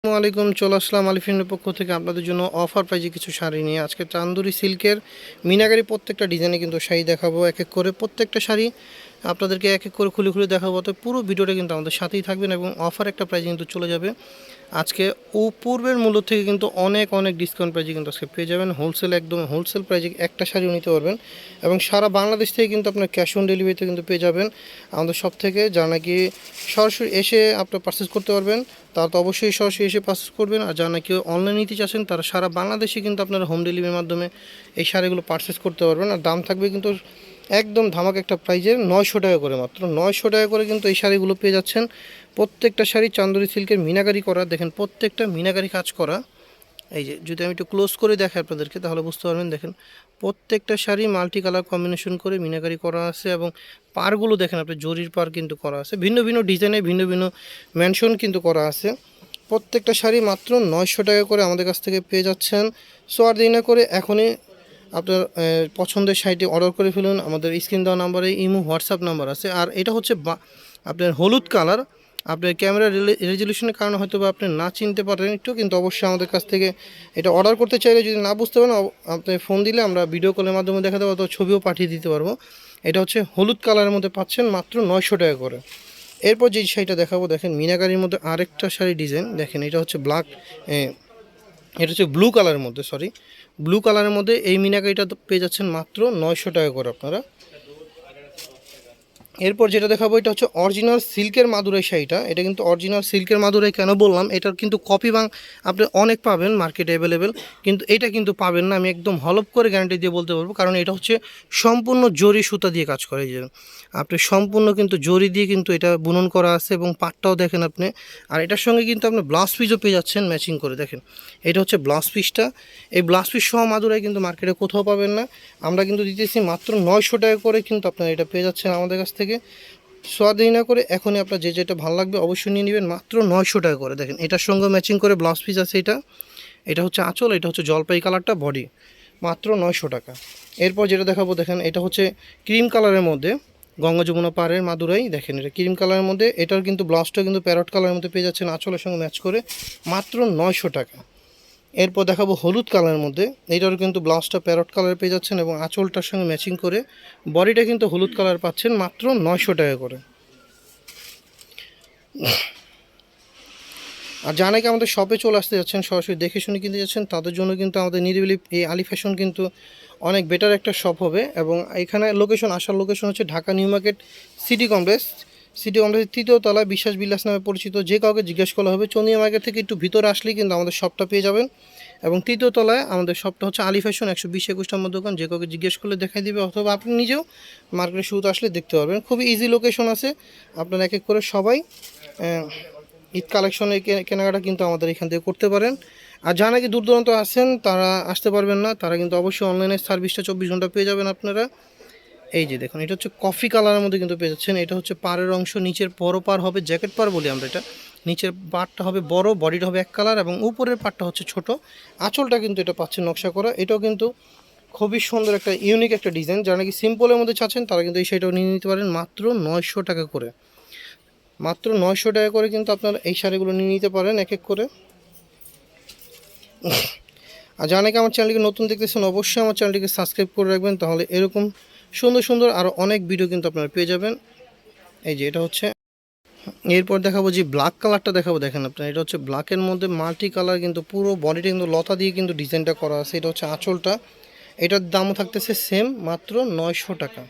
আসসালামু আলাইকুম, চলে আসলাম আলিফিনের পক্ষ থেকে আপনাদের জন্য অফার প্রাইজে কিছু শাড়ি নিয়ে। আজকে চান্দুরি সিল্কের মিনাকারি প্রত্যেকটা ডিজাইনে কিন্তু শাড়ি দেখাবো এক এক করে। প্রত্যেকটা শাড়ি আপনাদেরকে এক এক করে খুলে খুলে দেখাবো, তো পুরো ভিডিওটা কিন্তু আমাদের সাথেই থাকবেন এবং অফার একটা প্রাইজে কিন্তু চলে যাবে আজকে। পূর্বের মূল্য থেকে কিন্তু অনেক অনেক ডিসকাউন্ট প্রাইজে কিন্তু আজকে পেয়ে যাবেন। হোলসেল, একদম হোলসেল প্রাইজে একটা শাড়িও নিতে পারবেন এবং সারা বাংলাদেশ থেকে কিন্তু আপনার ক্যাশ অন ডেলিভারিতে কিন্তু পেয়ে যাবেন আমাদের সব থেকে। যারা নাকি সরাসরি এসে আপনার পারচেস করতে পারবেন তারা তো অবশ্যই সরাসরি এসে পারচেস করবেন, আর যারা নাকি অনলাইন নিতে চাচ্ছেন তারা সারা বাংলাদেশে কিন্তু আপনারা হোম ডেলিভারির মাধ্যমে এই শাড়িগুলো পারচেস করতে পারবেন। আর দাম থাকবে কিন্তু একদম ধামাক একটা প্রাইজে 900 টাকা করে, মাত্র 900 টাকা করে কিন্তু এই শাড়িগুলো পেয়ে যাচ্ছেন। প্রত্যেকটা শাড়ি চান্দুরি সিল্কের মিনাকারি করা, দেখেন প্রত্যেকটা মিনাকারি কাজ করা। এই যে যদি আমি একটু ক্লোজ করে দেখাই আপনাদেরকে তাহলে বুঝতে পারবেন। দেখেন প্রত্যেকটা শাড়ি মাল্টি কালার কম্বিনেশন করে মিনাকারি করা আছে এবং পারগুলো দেখেন আপনি জরির পার কিন্তু করা আছে, ভিন্ন ভিন্ন ডিজাইনে ভিন্ন ভিন্ন মেনশন কিন্তু করা আছে। প্রত্যেকটা শাড়ি মাত্র 900 টাকা করে আমাদের কাছ থেকে পেয়ে যাচ্ছেন। সো আর দেরি না করে এখনই আপনার পছন্দের শাড়িটি অর্ডার করে ফেলুন। আমাদের স্ক্রিন দেওয়া নাম্বারে ইমো হোয়াটসঅ্যাপ নাম্বার আছে। আর এটা হচ্ছে আপনার হলুদ কালার। আপনার ক্যামেরা রেজলিউশনের কারণে হয়তো বা আপনি না চিনতে পারেন একটু, কিন্তু অবশ্যই আমাদের কাছ থেকে এটা অর্ডার করতে চাইলে যদি না বুঝতে পারেন আপনি ফোন দিলে আমরা ভিডিও কলের মাধ্যমে দেখা দেবো, অথবা ছবিও পাঠিয়ে দিতে পারবো। এটা হচ্ছে হলুদ কালারের মধ্যে পাচ্ছেন মাত্র 900 টাকা করে। এরপর যে শাড়িটা দেখাবো, দেখেন মিনাকারির মধ্যে আরেকটা শাড়ি ডিজাইন দেখেন। এটা হচ্ছে এটা হচ্ছে ব্লু কালারের মধ্যে, ব্লু কালারের মধ্যে এই মিনাকারিটা পেয়ে যাচ্ছেন মাত্র 900 টাকা করে আপনারা। এরপর যেটা দেখাবো এটা হচ্ছে অরিজিনাল সিল্কের মাদুরাই শাড়িটা। এটা কিন্তু অরিজিনাল সিল্কের মাদুরাই কেন বললাম, এটার কিন্তু কপি আপনি অনেক পাবেন মার্কেটে অ্যাভেলেবেল, কিন্তু এটা কিন্তু পাবেন না। আমি একদম হলপ করে গ্যারান্টি দিয়ে বলতে পারবো, কারণ এটা হচ্ছে সম্পূর্ণ জরি সুতা দিয়ে কাজ করে। যে আপনি সম্পূর্ণ কিন্তু জরি দিয়ে কিন্তু এটা বুনন করা আছে এবং পাটটাও দেখেন আপনি। আর এটার সঙ্গে কিন্তু আপনি ব্লাউজ পিসও পেয়ে যাচ্ছেন ম্যাচিং করে। দেখেন এটা হচ্ছে ব্লাউজ পিসটা। এই ব্লাউজ পিস সহ মাদুরাই কিন্তু মার্কেটে কোথাও পাবেন না। আমরা কিন্তু দিতেছি মাত্র 900 টাকা করে, কিন্তু আপনারা এটা পেয়ে যাচ্ছেন আমাদের কাছ থেকে। সোয়াদেই না করে এখনই আপনার যে যেটা ভালো লাগবে অবশ্যই নিয়ে নেবেন মাত্র 900 টাকা করে। দেখেন এটার সঙ্গে ম্যাচিং করে ব্লাউজ পিস আছে। এটা হচ্ছে আঁচল, এটা হচ্ছে জলপাই কালারটা বডি, মাত্র 900 টাকা। এরপর যেটা দেখাবো দেখেন এটা হচ্ছে ক্রিম কালারের মধ্যে গঙ্গা যমুনা পাড়ের মাদুরাই। দেখেন এটা ক্রিম কালারের মধ্যে, এটার কিন্তু ব্লাউজটা কিন্তু প্যারট কালারের মধ্যে পেয়ে যাচ্ছেন আঁচলের সঙ্গে ম্যাচ করে, মাত্র 900 টাকা। এরপর দেখাবো হলুদ কালারের মধ্যে, এইটারও কিন্তু ব্লাউজটা প্যারট কালার পেয়ে যাচ্ছেন এবং আঁচলটার সঙ্গে ম্যাচিং করে বডিটা কিন্তু হলুদ কালার পাচ্ছেন মাত্র 900 টাকা করে। আর যা নাকি আমাদের শপে চলে আসতে যাচ্ছেন, সরাসরি দেখে শুনে কিনতে যাচ্ছেন, তাদের জন্য কিন্তু আমাদের নিরিবিলি এই আলি ফ্যাশন কিন্তু অনেক বেটার একটা শপ হবে। এবং এখানে আসার লোকেশন হচ্ছে ঢাকা নিউ মার্কেট সিটি কমপ্লেক্সের 3য় তলায় বিশ্বাস বিলাস নামে পরিচিত। যে কাউকে জিজ্ঞেস করা হবে চন্দিয়া মার্কেট থেকে একটু ভিতরে আসলেই কিন্তু আমাদের শপটা পেয়ে যাবেন। এবং 3য় তলায় আমাদের শপটা হচ্ছে আলি ফ্যাশন 120-21 নম্বর দোকান। যে কাউকে জিজ্ঞেস করলে দেখাই দিবে, অথবা আপনি নিজেও মার্কেটের শুরুতে আসলে দেখতে পারবেন। খুবই ইজি লোকেশন আছে, আপনারা এক এক করে সবাই ঈদ কালেকশনের কেনাকাটা কিন্তু আমাদের এখান থেকে করতে পারেন। আর যারা নাকি দূর দূরান্ত আসেন তারা আসতে পারবেন না, তারা কিন্তু অবশ্যই অনলাইনে সার্ভিসটা 24 ঘন্টা পেয়ে যাবেন আপনারা। এই যে দেখুন এটা হচ্ছে কফি কালারের মধ্যে কিন্তু পেয়ে যাচ্ছেন। এটা হচ্ছে পাড়ের অংশ, নিচের বড় পার হবে জ্যাকেট পার বলি আমরা এটা। নিচের পাড়টা হবে বড়, বডিটা হবে এক কালার এবং উপরের পাড়টা হচ্ছে ছোট। আঁচলটা কিন্তু এটা পাচ্ছেন নকশা করা। এটাও কিন্তু খুবই সুন্দর একটা ইউনিক একটা ডিজাইন। যারা নাকি সিম্পলের মধ্যে চাচ্ছেন তারা কিন্তু এই শাড়িটাও নিয়ে নিতে পারেন মাত্র 900 টাকা করে। মাত্র 900 টাকা করে কিন্তু আপনারা এই শাড়িগুলো নিয়ে নিতে পারেন এক এক করে। আর যারা নাকি আমার চ্যানেলটিকে নতুন দেখতেছেন অবশ্যই আমার চ্যানেলটিকে সাবস্ক্রাইব করে রাখবেন, তাহলে এরকম সুন্দর সুন্দর আরও অনেক ভিডিও কিন্তু আপনারা পেয়ে যাবেন। এই যে এটা হচ্ছে, এরপর দেখাবো যে ব্ল্যাক কালারটা দেখাবো। দেখেন আপনার এটা হচ্ছে ব্ল্যাকের মধ্যে মাল্টি কালার, কিন্তু পুরো বডিটা কিন্তু লতা দিয়ে কিন্তু ডিজাইনটা করা আছে। এটা হচ্ছে আঁচলটা, এটার দামও থাকতেছে সেম মাত্র 900 টাকা।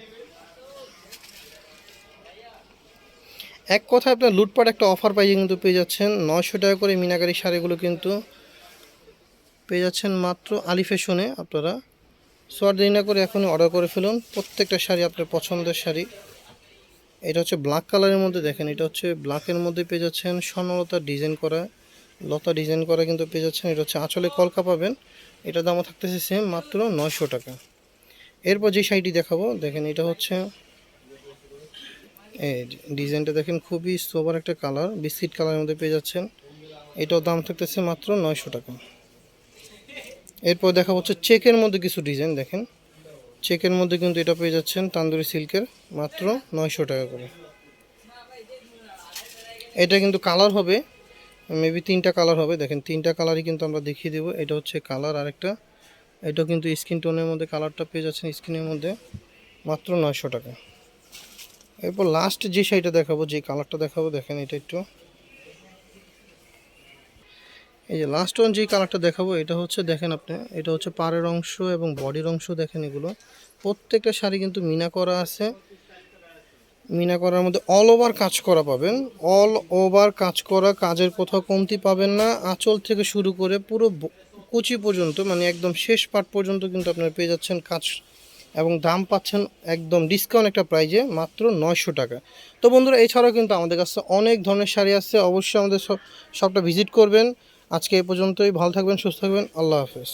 এক কথায় আপনার লুটপাট একটা অফার পাইয়ে কিন্তু পেয়ে যাচ্ছেন 900 টাকা করে মিনাকারি শাড়িগুলো কিন্তু পেয়ে যাচ্ছেন মাত্র আলি ফ্যাশনে আপনারা। সো আর দেরি না করে এখনই অর্ডার করে ফেলুন প্রত্যেকটা শাড়ি আপনার পছন্দের শাড়ি। এটা হচ্ছে ব্ল্যাক কালারের মধ্যে, দেখেন এটা হচ্ছে ব্ল্যাকের মধ্যে পেয়ে যাচ্ছেন স্বর্ণলতা ডিজাইন করা, লতা ডিজাইন করা কিন্তু পেয়ে যাচ্ছেন। এটা হচ্ছে আঁচলে কলকা পাবেন, এটার দামও থাকতেছে সেম মাত্র 900 টাকা। এরপর যে শাড়িটি দেখাবো দেখেন এটা হচ্ছে এই ডিজাইনটা দেখেন, খুবই সোবার একটা কালার, বিস্কিট কালারের মধ্যে পেয়ে যাচ্ছেন। এটাও দাম থাকতেছে মাত্র 900 টাকা। এরপর দেখা হচ্ছে চেকের মধ্যে কিছু ডিজাইন, দেখেন চেকের মধ্যে কিন্তু এটা পেয়ে যাচ্ছেন তান্দুরি সিল্কের মাত্র 900 টাকা করে। এটা কিন্তু কালার হবে মেবি 3টা কালার হবে। দেখেন 3টা কালারই কিন্তু আমরা দেখিয়ে দেবো। এটা হচ্ছে কালার, আরেকটা এটাও কিন্তু স্কিন টোনের মধ্যে কালারটা পেয়ে যাচ্ছেন স্কিনের মধ্যে, মাত্র 900 টাকা। এরপর লাস্ট যে শাড়িটা দেখাবো, যে কালারটা দেখাবো, দেখেন এটা একটু, এই যে লাস্ট ওয়ান যে কালারটা দেখাবো এটা হচ্ছে, দেখেন আপনি, এটা হচ্ছে পাড়ের অংশ এবং বডির অংশ। দেখেন এগুলো প্রত্যেকটা শাড়ি কিন্তু মিনা করা আছে। মিনা করার মধ্যে অল ওভার কাজ করা পাবেন, অল ওভার কাজ করা, কাজের কোথাও কমতি পাবেন না। আঁচল থেকে শুরু করে পুরো কুচি পর্যন্ত, মানে একদম শেষ পার্ট পর্যন্ত কিন্তু আপনারা পেয়ে যাচ্ছেন কাজ, এবং দাম পাচ্ছেন একদম ডিসকাউন্ট একটা প্রাইজে, মাত্র 900 টাকা। তো বন্ধুরা, এছাড়াও কিন্তু আমাদের কাছে অনেক ধরনের শাড়ি আছে, অবশ্যই আমাদের শপটা ভিজিট করবেন। আজকে এই পর্যন্তই, ভালো থাকবেন, সুস্থ থাকবেন, আল্লাহ হাফেজ।